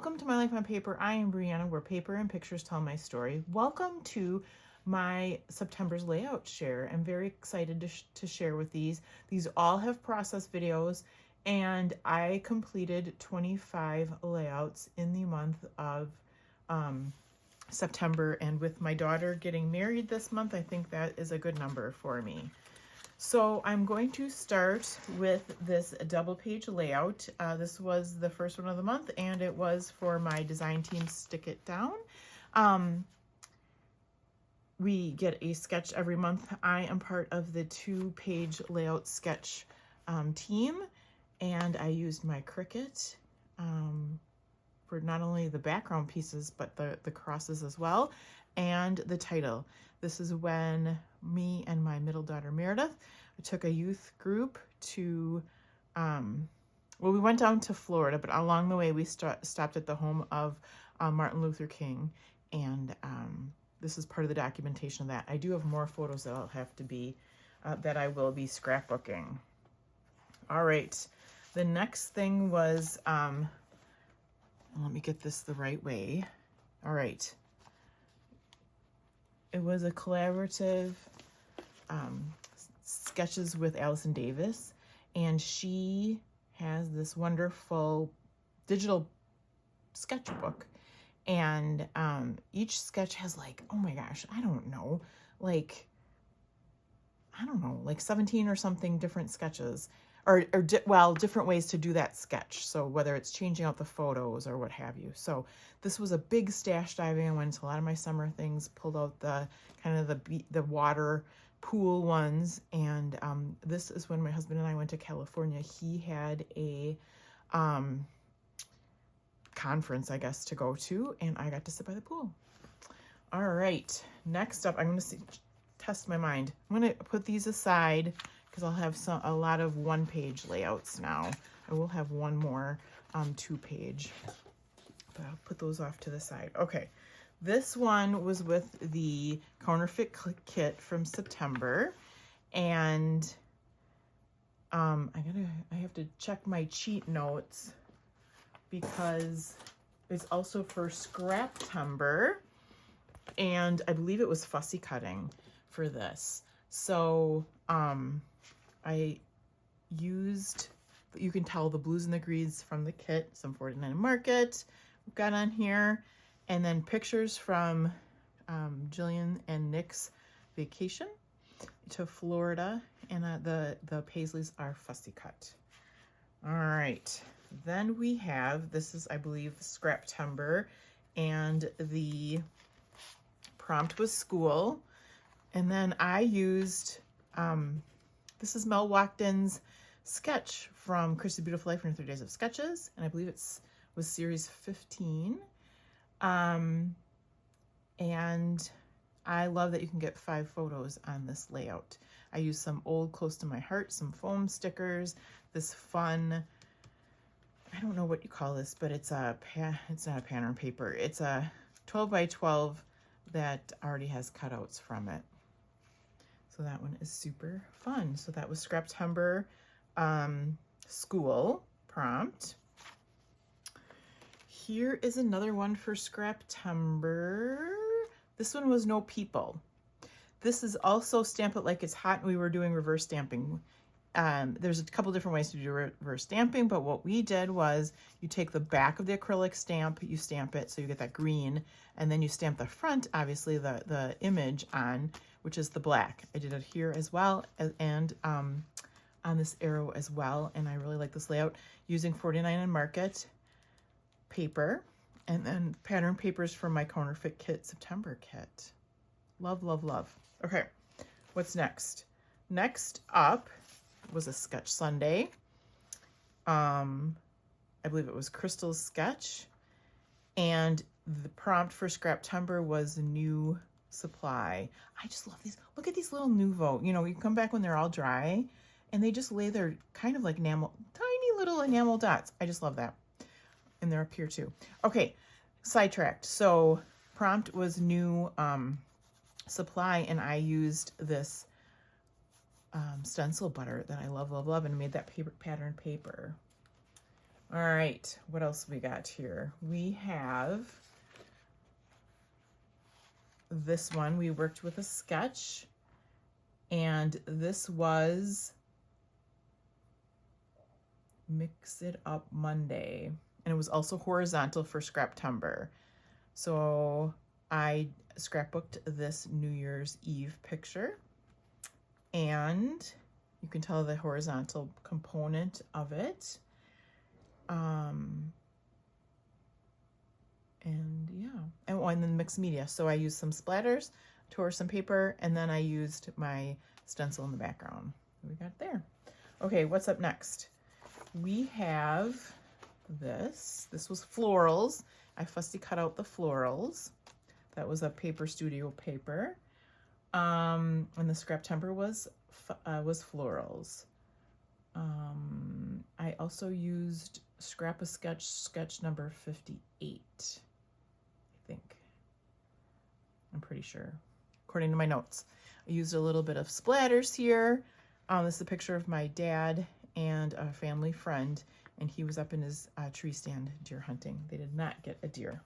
Welcome to My Life on Paper. I am Brianna, where paper and pictures tell my story. Welcome to my September's layout share. I'm very excited to share with these. These all have process videos, and I completed 25 layouts in the month of September. And with my daughter getting married this month, I think that is a good number for me. So I'm going to start with this double page layout. This was the first one of the month, and it was for my design team Stick It Down. We get a sketch every month. I am part of the 2-page layout sketch team, and I used my Cricut for not only the background pieces, but the crosses as well, and the title. This is when me and my middle daughter Meredith took a youth group to, we went down to Florida, but along the way we stopped at the home of Martin Luther King, and this is part of the documentation of that. I do have more photos that I'll have to be, that I will be scrapbooking. All right, the next thing was, let me get this the right way. All right. It was a collaborative sketches with Allison Davis, and she has this wonderful digital sketchbook, and each sketch has like, oh my gosh, I don't know, like 17 or something different sketches, or different ways to do that sketch. So whether it's changing out the photos or what have you. So this was a big stash diving. I went into a lot of my summer things, pulled out the kind of the water pool ones. And this is when my husband and I went to California. He had a conference, I guess, to go to, and I got to sit by the pool. All right, next up, I'm going to test my mind. I'm going to put these aside because I'll have a lot of 1-page layouts now. I will have one more 2-page, but I'll put those off to the side. Okay, this one was with the Counterfeit Kit from September, and I have to check my cheat notes because it's also for Scraptember, and I believe it was fussy cutting for this. So I used, you can tell, the blues and the greens from the kit, some 49 Market we've got on here, and then pictures from Jillian and Nick's vacation to Florida, and the paisleys are fussy cut. All right, then we have, this is, I believe, Scraptember, and the prompt was school. And then I used, this is Mel Watkins' sketch from Chris's Beautiful Life in 30 Days of Sketches, and I believe was series 15. And I love that you can get 5 photos on this layout. I used some old Close to My Heart, some foam stickers, this fun, I don't know what you call this, but it's not a pattern paper. It's a 12 by 12 that already has cutouts from it. So that one is super fun. So that was Scraptember school prompt. Here is another one for Scraptember. This one was No People. This is also Stamp It Like It's Hot. We were doing reverse stamping. There's a couple different ways to do reverse stamping, but what we did was you take the back of the acrylic stamp, you stamp it so you get that green, and then you stamp the front, obviously the image on, which is the black. I did it here as well, and on this arrow as well, and I really like this layout using 49 Market paper, and then pattern papers from my Counterfeit Kit September kit. Love, love, love. Okay, what's next? Next up was a Sketch Sunday. I believe it was Crystal's sketch, and the prompt for Scraptember was new supply. I just love these. Look at these little Nuvo. You know, you come back when they're all dry, and they just lay their kind of like enamel, tiny little enamel dots. I just love that. And they're up here too. Okay, sidetracked. So prompt was new supply, and I used this stencil butter that I love, love, love, and made that paper, pattern paper. All right, what else we got here? We have this one. We worked with a sketch, and this was Mix It Up Monday, and it was also horizontal for Scraptember. So I scrapbooked this New Year's Eve picture, and you can tell the horizontal component of it. And yeah, and then mixed media. So I used some splatters, tore some paper, and then I used my stencil in the background. We got there. Okay, what's up next? We have this. This was florals. I fussy cut out the florals. That was a Paper Studio paper. And the Scraptember was florals. I also used Scrap-A-Sketch sketch number 58. I think. I'm pretty sure, according to my notes. I used a little bit of splatters here. This is a picture of my dad and a family friend, and he was up in his tree stand deer hunting. They did not get a deer.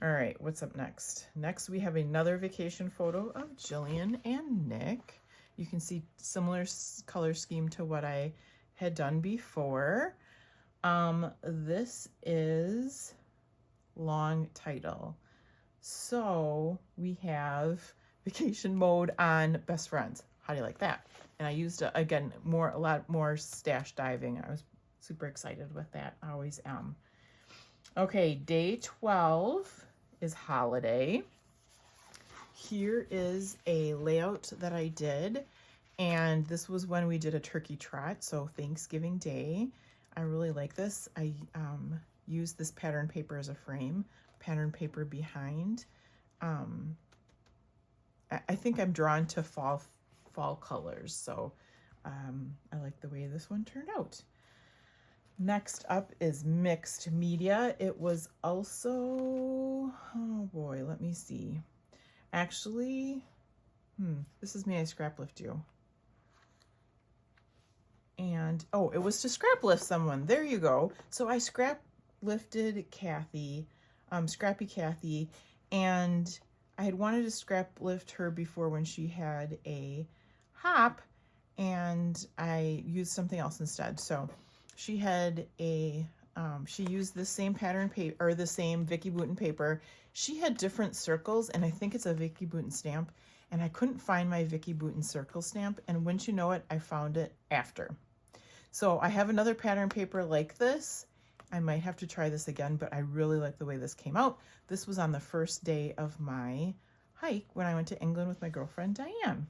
All right, what's up next? Next, we have another vacation photo of Jillian and Nick. You can see similar color scheme to what I had done before. This is long title. So we have vacation mode on best friends. How do you like that? And I used, again, a lot more stash diving. I was super excited with that. I always am. Okay, day 12 is holiday. Here is a layout that I did, and this was when we did a turkey trot, so Thanksgiving Day. I really like this. I used this pattern paper as a frame, pattern paper behind. I think I'm drawn to fall colors, so I like the way this one turned out. Next up is mixed media. It was also, oh boy, let me see. Actually, this is May I Scrap Lift You. And, oh, it was to scrap lift someone. There you go. So I scrap lifted Kathy, Scrappy Kathy, and I had wanted to scrap lift her before when she had a hop, and I used something else instead. So she had a, she used the same pattern paper, or the same Vicki Boutin paper. She had different circles, and I think it's a Vicki Boutin stamp, and I couldn't find my Vicki Boutin circle stamp, and wouldn't you know it, I found it after. So I have another pattern paper like this. I might have to try this again, but I really like the way this came out. This was on the first day of my hike when I went to England with my girlfriend, Diane.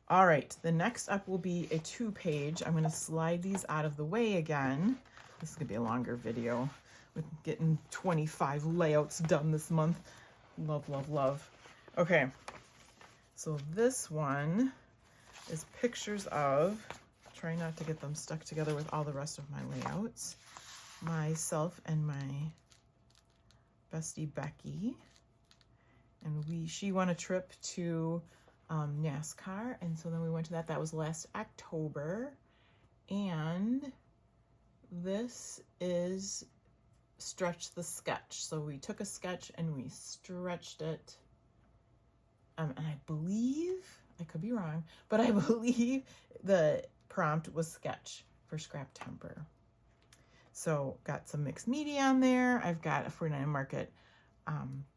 All right, the next up will be a 2-page. I'm gonna slide these out of the way again. This is gonna be a longer video with getting 25 layouts done this month. Love, love, love. Okay, so this one is pictures of, try not to get them stuck together with all the rest of my layouts, myself and my bestie Becky. And she won a trip to NASCAR, and so then we went to that. That was last October. And this is Stretch the Sketch. So we took a sketch and we stretched it. And I believe, I could be wrong, but I believe the prompt was sketch for Scraptember. So got some mixed media on there. I've got a 49 Market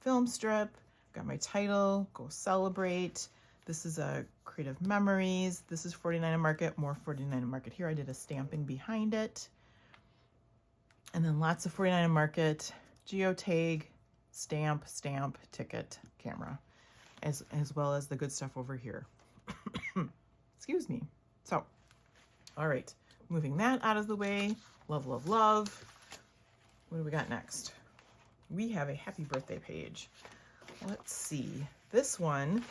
film strip. Got my title, Go Celebrate. This is a Creative Memories. This is 49 Market, more 49 Market here. I did a stamping behind it. And then lots of 49 Market, geotag, stamp, ticket, camera, as well as the good stuff over here. Excuse me. So, all right, moving that out of the way. Love, love, love. What do we got next? We have a happy birthday page. Let's see. This one,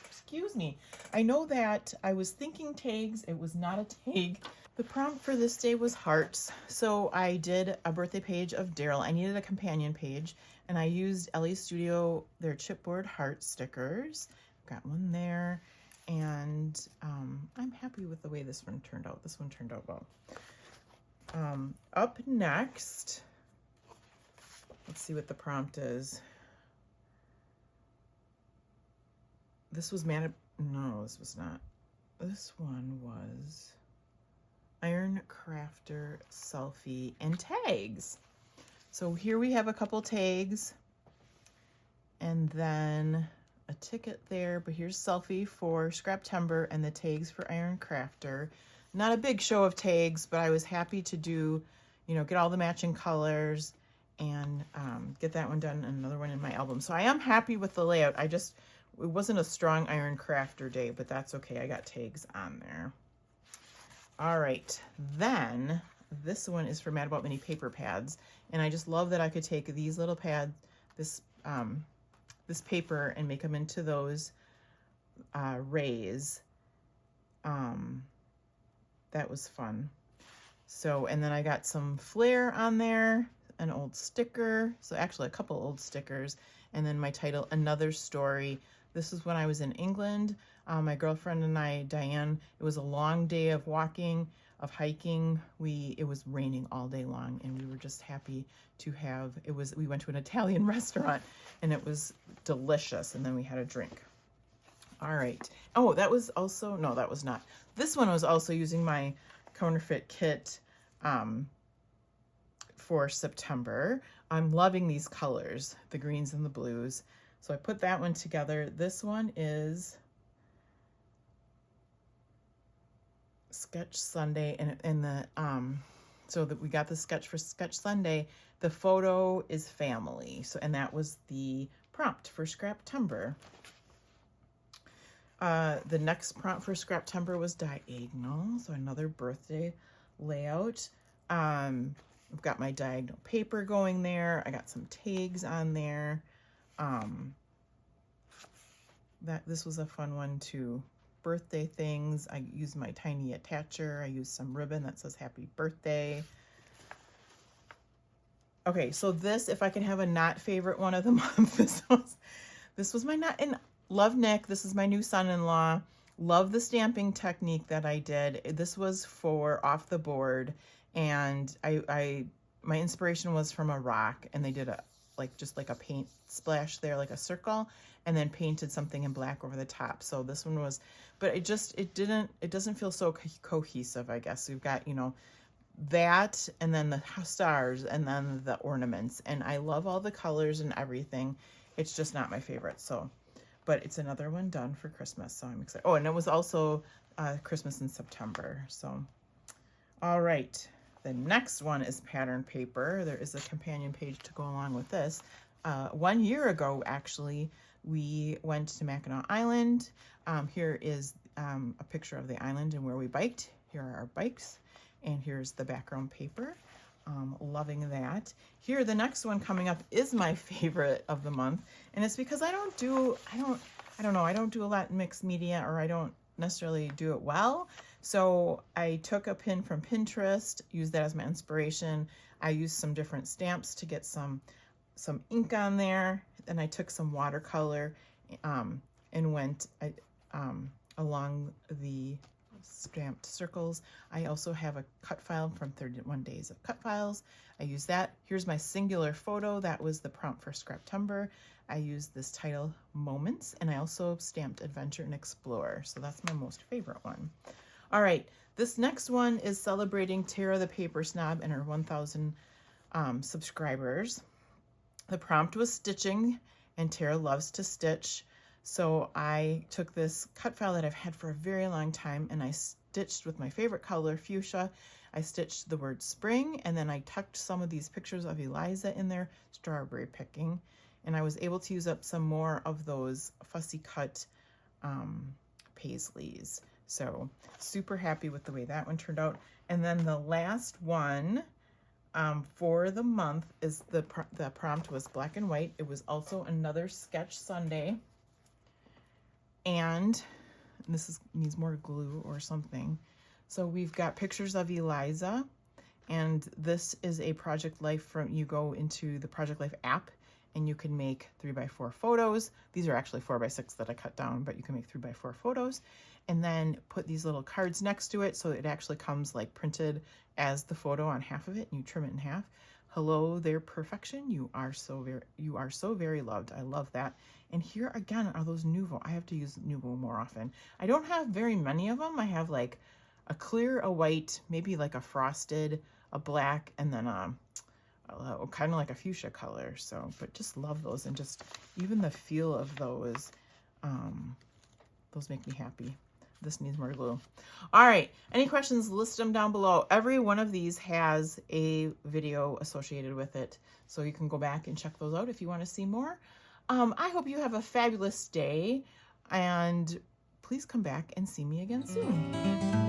excuse me. I know that I was thinking tags. It was not a tag. The prompt for this day was hearts. So I did a birthday page of Daryl. I needed a companion page, and I used LA Studio, their chipboard heart stickers. Got one there, and I'm happy with the way this one turned out. This one turned out well. Up next, let's see what the prompt is. This was no, this was not. This one was Iron Crafter selfie and tags. So here we have a couple tags and then a ticket there, but here's selfie for Scraptember and the tags for Iron Crafter. Not a big show of tags, but I was happy to do, you know, get all the matching colors and get that one done and another one in my album. So I am happy with the layout. It wasn't a strong Iron Crafter day, but that's okay. I got tags on there. All right, then this one is for Mad About Mini paper pads. And I just love that I could take these little pads, this paper, and make them into those rays. That was fun. So, and then I got some flair on there, an old sticker. So actually a couple old stickers. And then my title, Another Story. This is when I was in England. My girlfriend and I, Diane, it was a long day of walking, of hiking. It was raining all day long and we were just happy to have, we went to an Italian restaurant and it was delicious. And then we had a drink. All right. Oh, that was also, no, that was not. This one was also using my counterfeit kit for September. I'm loving these colors, the greens and the blues. So I put that one together. This one is Sketch Sunday, and the so that we got the sketch for Sketch Sunday. The photo is family. So, and that was the prompt for Scraptember. The next prompt for Scraptember was diagonal, so another birthday layout. I've got my diagonal paper going there. I got some tags on there. This was a fun one too. Birthday things. I used my tiny attacher. I used some ribbon that says happy birthday. Okay, so this, if I can have a not favorite one of the month, this was my not, and love Nick. This is my new son-in-law. Love the stamping technique that I did. This was for Off the Board, and my inspiration was from a rock, and they did just like a paint splash there, like a circle, and then painted something in black over the top. So this one was, but it doesn't feel so cohesive, I guess. We've got, you know, that, and then the stars, and then the ornaments, and I love all the colors and everything. It's just not my favorite. So, but it's another one done for Christmas, so I'm excited. Oh, and it was also Christmas in September. So, all right. The next one is pattern paper. There is a companion page to go along with this. 1 year ago, actually, we went to Mackinac Island. Here is a picture of the island and where we biked. Here are our bikes, and here's the background paper. Loving that. Here, the next one coming up is my favorite of the month, and it's because I don't do a lot in mixed media, or I don't necessarily do it well. So I took a pin from Pinterest, used that as my inspiration. I used some different stamps to get some ink on there. Then I took some watercolor and went along the stamped circles. I also have a cut file from 31 Days of Cut Files. I use that. Here's my singular photo. That was the prompt for Scraptember. I used this title, Moments, and I also stamped Adventure and Explore. So that's my most favorite one. All right, this next one is celebrating Tara the Paper Snob and her 1,000 subscribers. The prompt was stitching, and Tara loves to stitch. So I took this cut file that I've had for a very long time, and I stitched with my favorite color, fuchsia. I stitched the word spring, and then I tucked some of these pictures of Eliza in there, strawberry picking, and I was able to use up some more of those fussy cut paisleys. So super happy with the way that one turned out. And then the last one for the month is the prompt was black and white. It was also another Sketch Sunday. And this needs more glue or something. So we've got pictures of Eliza, and this is a Project Life you go into the Project Life app, and you can make 3x4 photos. These are actually 4x6 that I cut down, but you can make 3x4 photos, and then put these little cards next to it so it actually comes like printed as the photo on half of it, and you trim it in half. Hello there, perfection. You are so very loved. I love that. And here again are those Nuvo. I have to use Nuvo more often. I don't have very many of them. I have like a clear, a white, maybe like a frosted, a black, and then kind of like a fuchsia color. So, but just love those, and just even the feel of those make me happy. This needs more glue. All right, any questions, list them down below. Every one of these has a video associated with it, so you can go back and check those out if you want to see more. I hope you have a fabulous day, and please come back and see me again soon.